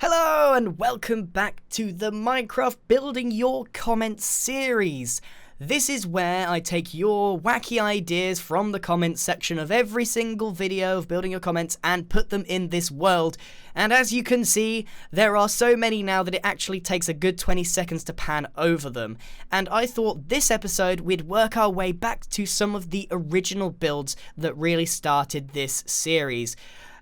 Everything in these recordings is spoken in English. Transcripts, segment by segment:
Hello and welcome back to the Minecraft Building Your Comments series. This is where I take your wacky ideas from the comments section of every single video of Building Your Comments and put them in this world. And as you can see, there are so many now that it actually takes a good 20 seconds to pan over them. And I thought this episode we'd work our way back to some of the original builds that really started this series.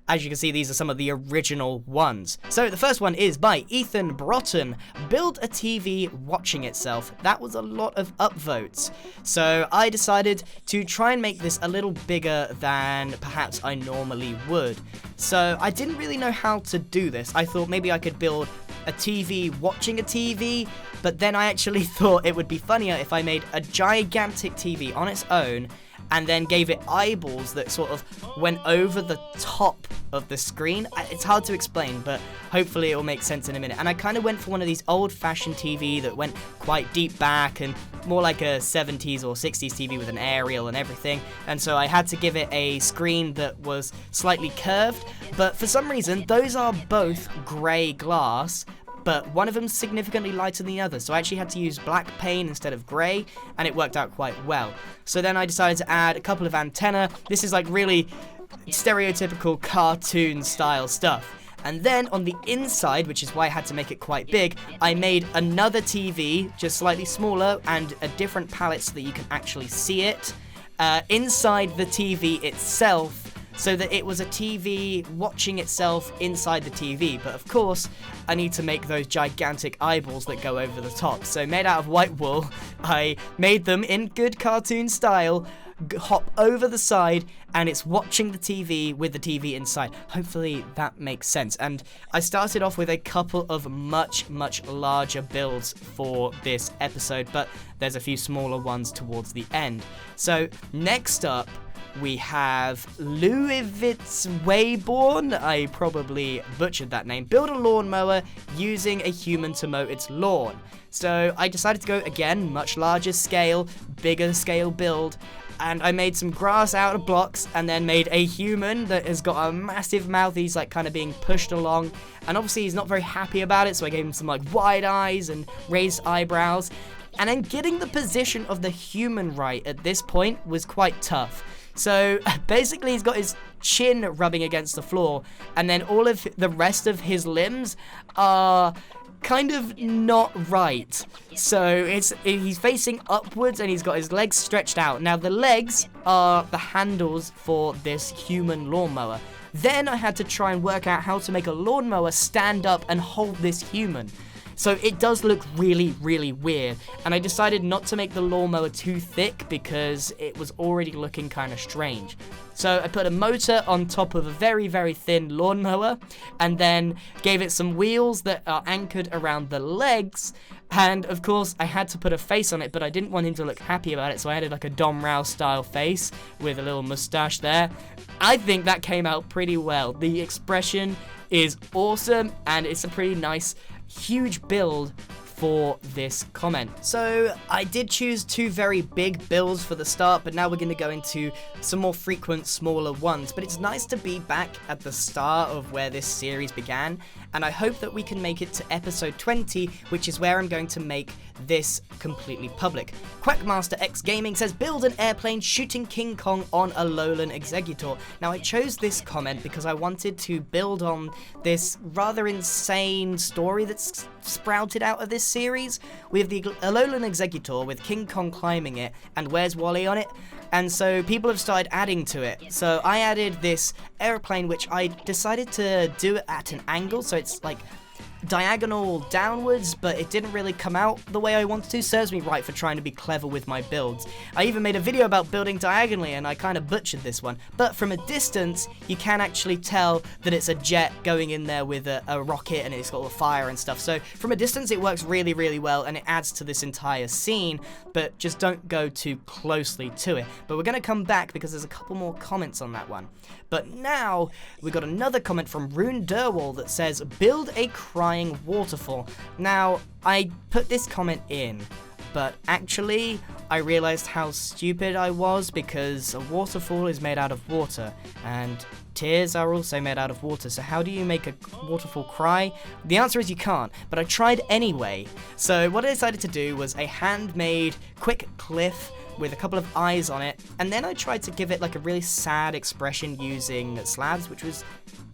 As you can see, these are some of the original ones. So the first one is by Ethan Broughton. Build a TV watching itself. That was a lot of upvotes. So I decided to try and make this a little bigger than perhaps I normally would. So I didn't really know how to do this. I thought maybe I could build a TV watching a TV, but then I actually thought it would be funnier if I made a gigantic TV on its own and then gave it eyeballs that sort of went over the top of the screen. It's hard to explain, but hopefully it will make sense in a minute. And I kind of went for one of these old-fashioned TV that went quite deep back and more like a 70s or 60s TV with an aerial and everything. And so I had to give it a screen that was slightly curved, but for some reason those are both grey glass, but one of them's significantly lighter than the other, so I actually had to use black paint instead of grey, and it worked out quite well. So then I decided to add a couple of antennae. This is like really stereotypical cartoon style stuff. And then on the inside, which is why I had to make it quite big, I made another TV, just slightly smaller, and a different palette so that you can actually see it inside the TV itself, so that it was a TV watching itself inside the TV. But of course, I need to make those gigantic eyeballs that go over the top. So made out of white wool, I made them in good cartoon style, hop over the side, and it's watching the TV with the TV inside. Hopefully that makes sense. And I started off with a couple of much larger builds for this episode, but there's a few smaller ones towards the end. So next up, we have Louisvitz Wayborn. I probably butchered that name. Build a lawnmower using a human to mow its lawn. So I decided to go again, much larger scale, bigger scale build. And I made some grass out of blocks and then made a human that has got a massive mouth. He's like kind of being pushed along. And obviously he's not very happy about it. So I gave him some like wide eyes and raised eyebrows. And then getting the position of the human right at this point was quite tough. So basically he's got his chin rubbing against the floor, and then all of the rest of his limbs are kind of not right. So he's facing upwards and he's got his legs stretched out. Now the legs are the handles for this human lawnmower. Then I had to try and work out how to make a lawnmower stand up and hold this human. So it does look really weird, and I decided not to make the lawnmower too thick because it was already looking kind of strange. So I put a motor on top of a very thin lawnmower, and then gave it some wheels that are anchored around the legs, and of course I had to put a face on it, but I didn't want him to look happy about it, so I added like a Dom Rao style face with a little mustache there. I think that came out pretty well. The expression is awesome, and it's a pretty nice huge build for this comment. So I did choose two very big builds for the start, but now we're going to go into some more frequent smaller ones. But it's nice to be back at the start of where this series began, and I hope that we can make it to episode 20, which is where I'm going to make this completely public. Quackmaster X Gaming says, build an airplane shooting King Kong on a lowland executor. Now I chose this comment because I wanted to build on this rather insane story that's sprouted out of this series. We have the lowland executor with King Kong climbing it and Where's Wally on it, and so people have started adding to it. So I added this airplane, which I decided to do it at an angle, so it's like diagonal downwards, but it didn't really come out the way I wanted to. Serves me right for trying to be clever with my builds. I even made a video about building diagonally, and I kind of butchered this one, but from a distance you can actually tell that it's a jet going in there with a rocket, and it's got all the fire and stuff. So from a distance it works really well, and it adds to this entire scene, but just don't go too closely to it. But we're going to come back because there's a couple more comments on that one. But now we got another comment from Rune Durwall that says, build a crying waterfall. Now I put this comment in but actually I realized how stupid I was, because a waterfall is made out of water, and tears are also made out of water. So how do you make a waterfall cry? The answer is you can't, but I tried anyway. So what I decided to do was a handmade quick cliff with a couple of eyes on it, and then I tried to give it like a really sad expression using slabs, which was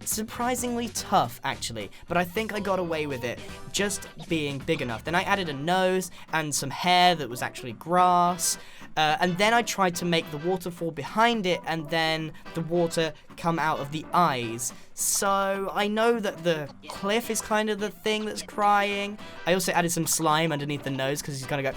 surprisingly tough actually, but I think I got away with it just being big enough. Then I added a nose and some hair that was actually grass, and then I tried to make the waterfall behind it, and then the water come out of the eyes. So I know that the cliff is kind of the thing that's crying. I also added some slime underneath the nose because he's gonna go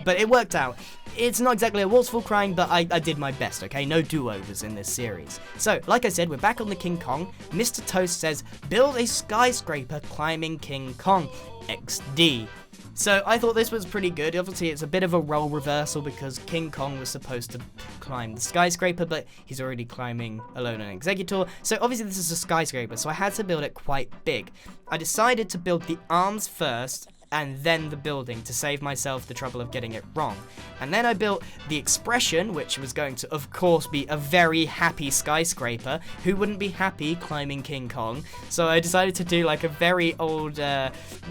but it worked out. It's not exactly a waterfall crying, but I did my best, okay? No do-overs in this series. So, like I said, we're back on the King Kong. Mr. Toast says, build a skyscraper climbing King Kong. XD. So, I thought this was pretty good. Obviously, it's a bit of a role reversal because King Kong was supposed to climb the skyscraper, but he's already climbing alone and executor. So, obviously, this is a skyscraper, so I had to build it quite big. I decided to build the arms first, and then the building to save myself the trouble of getting it wrong. And then I built the expression, which was going to, of course, be a very happy skyscraper. Who wouldn't be happy climbing King Kong? So I decided to do like a very old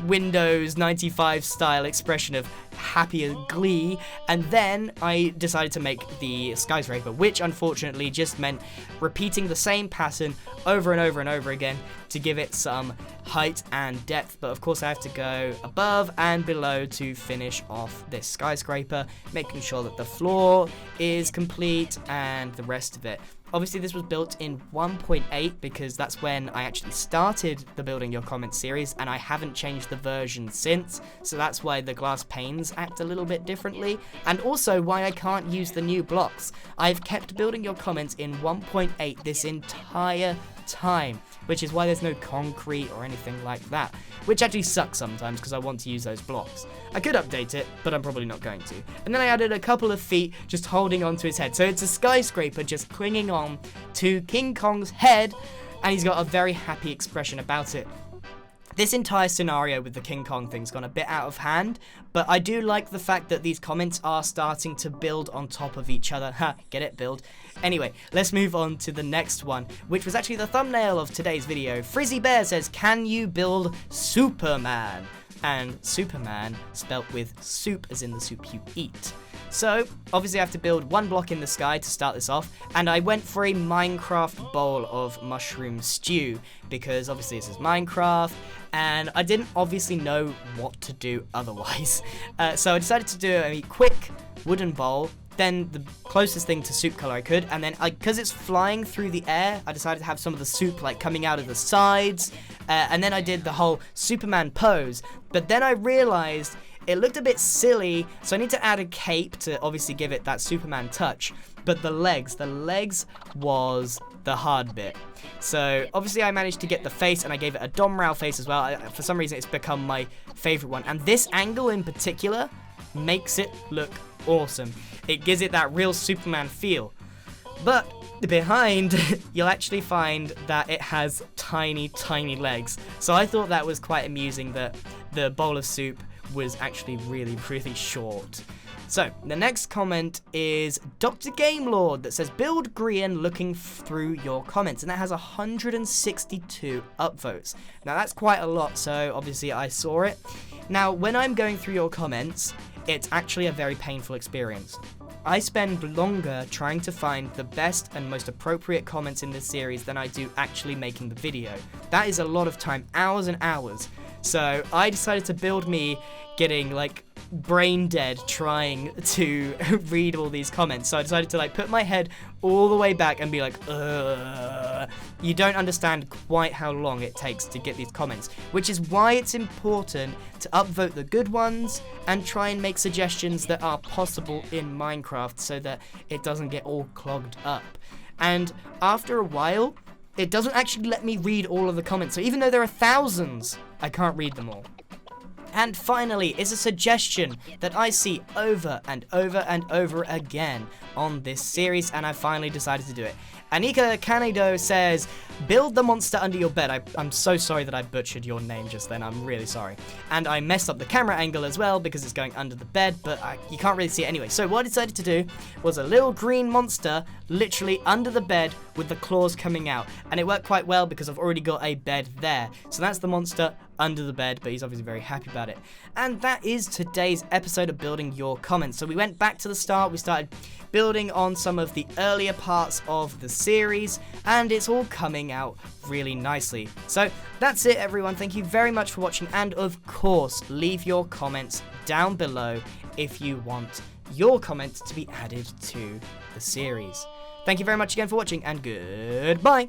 Windows 95 style expression of happy and glee, and then I decided to make the skyscraper, which unfortunately just meant repeating the same pattern over and over and over again to give it some height and depth. But of course I have to go above and below to finish off this skyscraper, making sure that the floor is complete and the rest of it. Obviously this was built in 1.8 because that's when I actually started the Building Your Comments series, and I haven't changed the version since, so that's why the glass panes act a little bit differently, and also why I can't use the new blocks. I've kept Building Your Comments in 1.8 this entire time, which is why there's no concrete or anything like that, which actually sucks sometimes because I want to use those blocks. I could update it, but I'm probably not going to. And then I added a couple of feet just holding onto his head, so it's a skyscraper just clinging on to King Kong's head, and he's got a very happy expression about it. This entire scenario with the King Kong thing's gone a bit out of hand, but I do like the fact that these comments are starting to build on top of each other. Ha, get it? Build. Anyway, let's move on to the next one, which was actually the thumbnail of today's video. Frizzy Bear says, can you build Superman? And Superman spelt with soup as in the soup you eat. So, obviously I have to build one block in the sky to start this off, and I went for a Minecraft bowl of mushroom stew, because obviously this is Minecraft, and I didn't obviously know what to do otherwise. So I decided to do a quick wooden bowl, then the closest thing to soup color I could, and then because it's flying through the air, I decided to have some of the soup like coming out of the sides, and then I did the whole Superman pose, but then I realized it looked a bit silly, so I need to add a cape to obviously give it that Superman touch. But the legs was the hard bit. So obviously I managed to get the face, and I gave it a Domrao face as well. For some reason it's become my favorite one. And this angle in particular makes it look awesome. It gives it that real Superman feel. But behind, you'll actually find that it has tiny, tiny legs. So I thought that was quite amusing that the bowl of soup was actually really, really short. So, the next comment is Dr. Gamelord that says, build Grian looking through your comments, and that has 162 upvotes. Now, that's quite a lot, so obviously I saw it. Now, when I'm going through your comments, it's actually a very painful experience. I spend longer trying to find the best and most appropriate comments in this series than I do actually making the video. That is a lot of time, hours and hours. So I decided to build me getting like brain dead trying to read all these comments. So I decided to like put my head all the way back and be like, ugh. You don't understand quite how long it takes to get these comments, which is why it's important to upvote the good ones and try and make suggestions that are possible in Minecraft so that it doesn't get all clogged up. And after a while, it doesn't actually let me read all of the comments. So even though there are thousands, I can't read them all. And finally is a suggestion that I see over and over and over again on this series, and I finally decided to do it. Anika Kanedo says, build the monster under your bed. I'm so sorry that I butchered your name just then. I'm really sorry. And I messed up the camera angle as well because it's going under the bed, but you can't really see it anyway. So what I decided to do was a little green monster literally under the bed with the claws coming out. And it worked quite well because I've already got a bed there. So that's the monster under the bed, but he's obviously very happy about it. And that is today's episode of Building Your Comments. So we went back to the start. We started building on some of the earlier parts of the series, and it's all coming out really nicely. So that's it, everyone. Thank you very much for watching, and of course, leave your comments down below if you want your comments to be added to the series. Thank you very much again for watching, and goodbye!